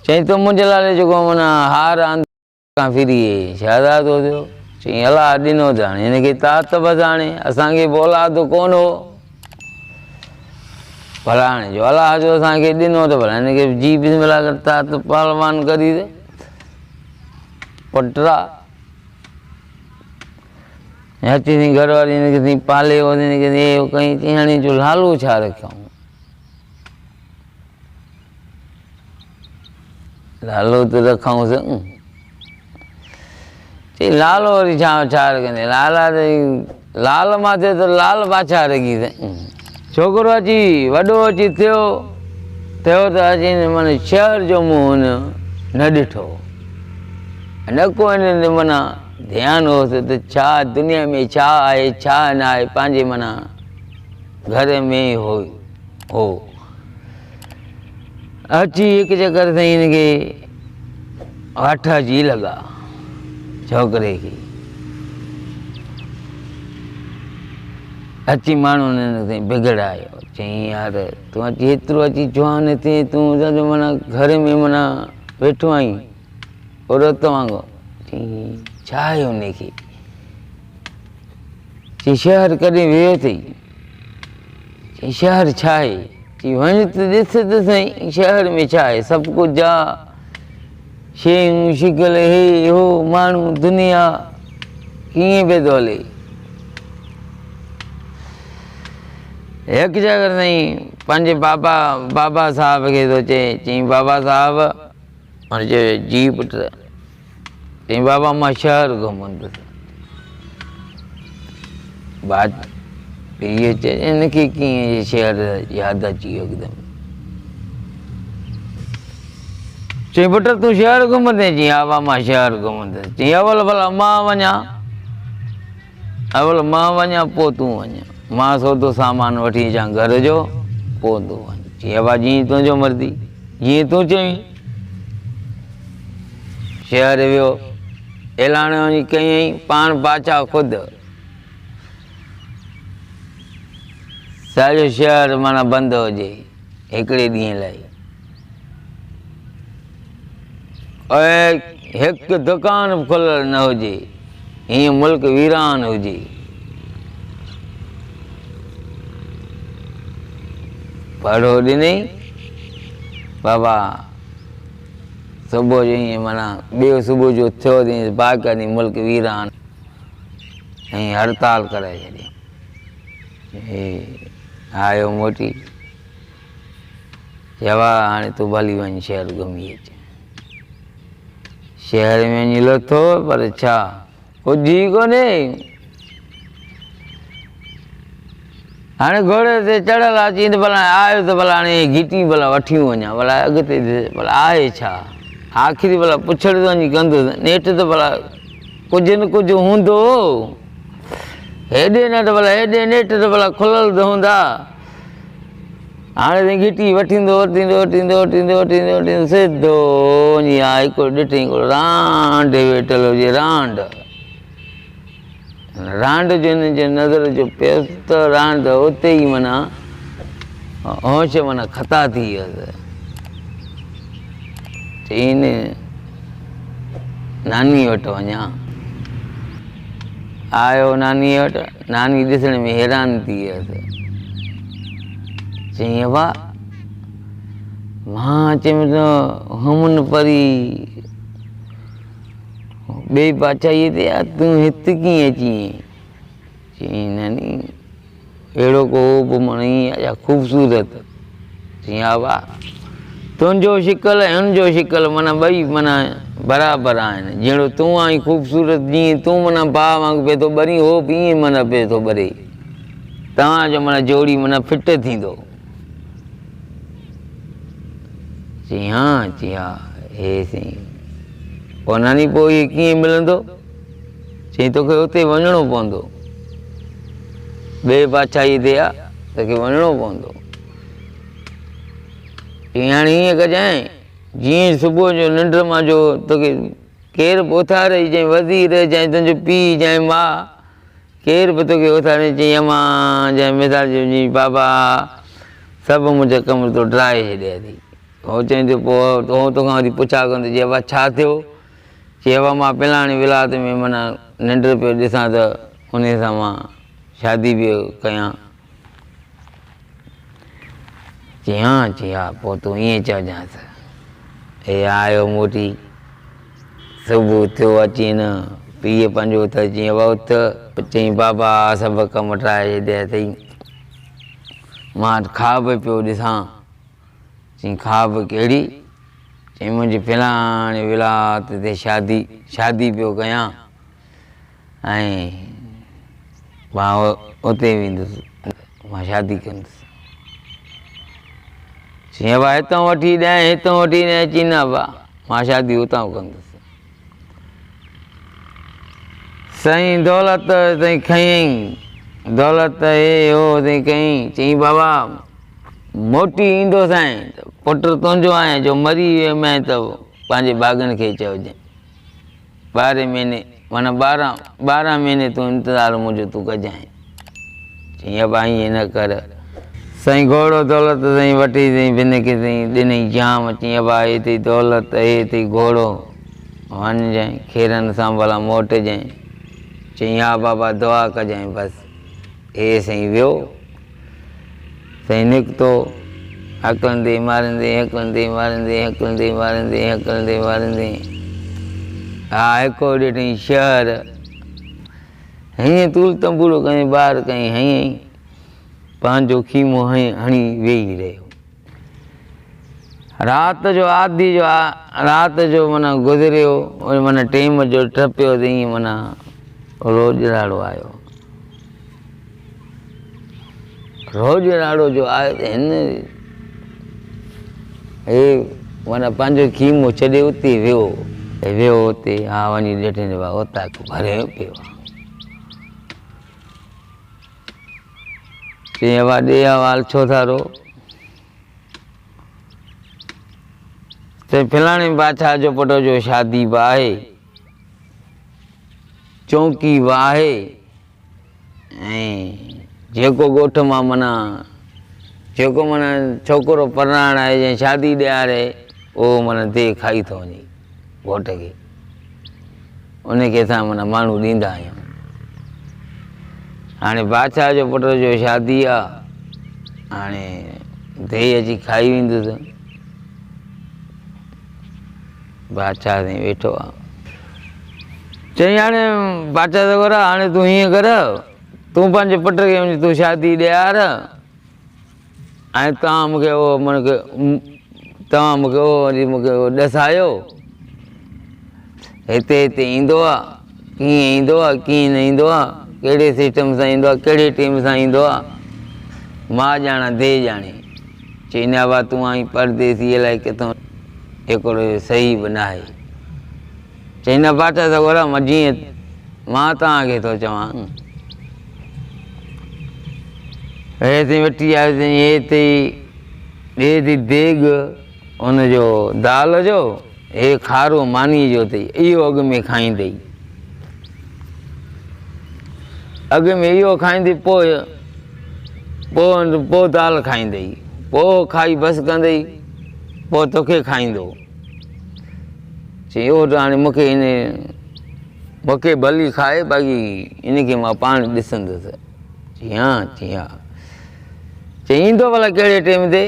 चई तो मुंहिंजे लाइ जेको माना हार खां फिरी शादात हो थियो। चई अलाह ॾिनो त हाणे हिनखे तात बसि हाणे असांखे बि औलाद कोन हो भला हाणे जो अलाह जो असांखे ॾिनो त भला हिनखे जी बिस्मिल्लाह कर तात पहलवान करी दे पटरा अची थी घर वारी हिनखे थी पाले हो हिनखे हे कई चई हाणे जो लालो छा रखूं लालो त रखूंसि चई लालो वरी छा रखंदे लाला लाल माथे त लाल बादशाह रखी छोकिरो अची वॾो अची थियो त अची माना शहर जो मुंहुं न ॾिठो न को हिन माना ध्यानु होसि त छा दुनिया में छा आहे छा न आहे पंहिंजे माना घर में हो अची हिकु चकर सां हिनखे हठ अची लॻा छोकिरे खे अची माण्हू हिन बिगड़ायो चई यार तूं अची हेतिरो अची जवान थिए तूं माना घर में माना वेठो आहीं औरत वांगुरु चई छा आहे हुनखे चई शहर कॾहिं वियो अथई चई शहर छा आहे चई वञ त ॾिस त साईं शहर में छा आहे सभु कुझु आहे शयूं शिकल हे हो माण्हू दुनिया कीअं पियो थो हले हिकु जॻह साईं पंहिंजे बाबा साहब खे थो चई बाबा साहब हाणे चयो जी पुट चई बाबा मां शहर घुमंदुसि बात इहे चए हिनखे कीअं शहर यादि अची वियो हिकदमि चई पुट तूं शहर घुमंदे चई हा बाबा मां शहर घुमंदुसि चई अवल भला मां वञा पोइ तूं वञ मां सौदो सामान वठी अचां घर जो पोइ तूं वञ चई बाबा जीअं तुंहिंजो मर्ज़ी जीअं तूं चईं शहर वियो ऐलान वञी कयईं पाण बादशाह ख़ुदि सॼो शहर माना बंदि हुजे हिकिड़े ॾींहं लाइ ऐं हिकु दुकान बि खुलियल न हुजे हीअं मुल्क वीरान हुजे पढ़ो ॾिनई बाबा सुबुह जो ईअं माना ॿियो सुबुह जो थियो तीं बाक़ी मुल्क वीरान ऐं हड़ताल कराए छॾी आयो मोटी चवा हाणे तूं भली वञ शहर घुमी अच शहर में वञी लथो पर छा कुझु ई कोन्हे हाणे घोड़े ते चढ़ियल अची त भला आयो त भला हाणे घिटी भला वठी वञा भला अॻिते भला आहे छा आख़िरी भला पुछड़ थो वञी कंदुसि नेठि त भला कुझु न कुझु हूंदो हेॾे न त भला हेॾे नेठि त भला खुलियल त हूंदा हाणे त घिटी वठींदो सिधो वञी आहे हिकिड़ो ॾिठईं हिकिड़ो रांड वेठल हुजे रांड जो हिन जे नज़र जो पियसि त रांड उते ई माना होश माना ख़ता थी वियसि चईन नानी वटि वञा आयो नानी वटि नानी ॾिसण में हैरान थी वियसि चई वाह मां चयमि त हमन परी ॿिए बादशाही ते तूं हिते कीअं अची चई नानी अहिड़ो को बि माना ईअं ख़ूबसूरत चई हा वाह तुंहिंजो शिकल ऐं हुनजो शिकल माना ॿई माना बराबरि आहिनि जहिड़ो तूं आहीं ख़ूबसूरत जीअं तूं माना भाउ वांगुरु पिए थो ॿरी हो बि ईअं माना पिए थो ॿरे तव्हांजो माना जोड़ी माना फिट थींदो चई हा हे साईं पोइ नानी पोइ इहे कीअं मिलंदो चई तोखे हुते वञिणो पवंदो ॿिए बादशाही ते आहे तोखे वञिणो पवंदो चई हाणे हीअं कजांइ जीअं सुबुह जो निंड मां जो तोखे केरु बि उथारे चई वज़ीर चाहे तुंहिंजो पीउ चाहे माउ केरु बि तोखे उथारे चई अम्मा चाहे मिसाल जो जी बाबा सभु मुंहिंजा कम तो ड्राए छॾिया थी हो चई तो पोइ तोखां वरी पुछा कोन चई बाबा छा थियो? चई बाबा मां पिलाणी विलायत में माना निंड पियो ॾिसां त उन सां मां शादी पियो कयां। चई हा पोइ तूं ईअं चइजांसि। हे आयो मोटी सुबुह थियो अची न पीउ पंहिंजो त चई बाबा उथ। चई बाबा सभु कम ठाहे छॾिया अथई। मां ख़्वाब पियो ॾिसां। चई ख़्वाब कहिड़ी? चई मुंहिंजी फिलाणी विलायत ते शादी पियो कयां ऐं मां उते वेंदुसि, मां शादी कंदुसि। चई बाबा हितां वठी ॾह चई न बाबा मां शादी हुतां कंदुसि। साईं दौलत ताईं खयईं, दौलत हे हो ताईं कयईं। चई बाबा मोटी ईंदो साईं त पुट तुंहिंजो आहे जो मरी वियो त पंहिंजे बाग़नि खे चइजांइ 12 महीने माना 12 महीने तूं इंतज़ारु मुंहिंजो तूं कजांइ। चई बाबा ईअं न कर। साईं घोड़ो दौलत साईं वठी साईं बिन खे साईं ॾिनई जाम। चई बाबा हे अथई दौलत, हे अथई घोड़ो, वञजांइ खेरनि सां भला मोटिजांइ। चई हा बाबा दुआ कजांइ बसि। हे साईं वियो। साईं निकितो हकंदे मारंदे हा हिकु ॾिठईं शहर। हीअं तूल तंबूरो कयईं ॿार कयईं हईं पंहिंजो खीमो हणी वेही रहियो। राति जो माना गुज़रियो माना टेम जो टपियो त ईअं माना रोजराड़ो आयो। रोजराड़ो जो आयो त हिन हे माना पंहिंजो खीमो छॾे उते वियो उते हा वञी ॾिठईं उतां भरियो पियो। चई बाबा ॾे हवाल छो था रो? चई फलाणे बादशाह जो पुट जो शादी बि आहे, चौकी बि आहे ऐं जेको ॻोठ मां माना छोकिरो परणाइण आहे जंहिं शादी ॾियारे उहो माना देह खाई थो वञे घोट खे। उनखे असां माना माण्हू ॾींदा आहियूं। हाणे बादशाह जो पुट जो शादी आहे हाणे देह अची खाई वेंदुसि। बादशाह साईं वेठो आहे। चई हाणे बादशाह साहिब हाणे तूं हीअं कर तूं पंहिंजे पुट खे वञी तूं शादी ॾियार ऐं तव्हां मूंखे वरी मूंखे ॾसायो हिते ईंदो आहे कीअं ईंदो आहे कीअं न ईंदो आहे कहिड़े सिस्टम सां ईंदो आहे कहिड़े टेम सां ईंदो आहे मां ॼाणा देह ॼाणे। चई न बाबा तूं आई परदेसी अलाए किथां हिकिड़ो सही बि न आहे। चई न बादशाह साहिब मां जीअं मां तव्हांखे थो चवां हे ताईं वठी आयोसीं हे थी देग हुनजो दाल जो हे खारो मानी जो अथई इहो अॻु में खाईंदई अॻु में इहो खाईंदी पोइ दाल खाईंदई पोइ खाई बसि कंदई पोइ तोखे खाईंदो। चई इहो त हाणे मूंखे भली खाए बाक़ी इनखे मां पाण ॾिसंदुसि। चई हा चई ईंदो भला कहिड़े टेम ते?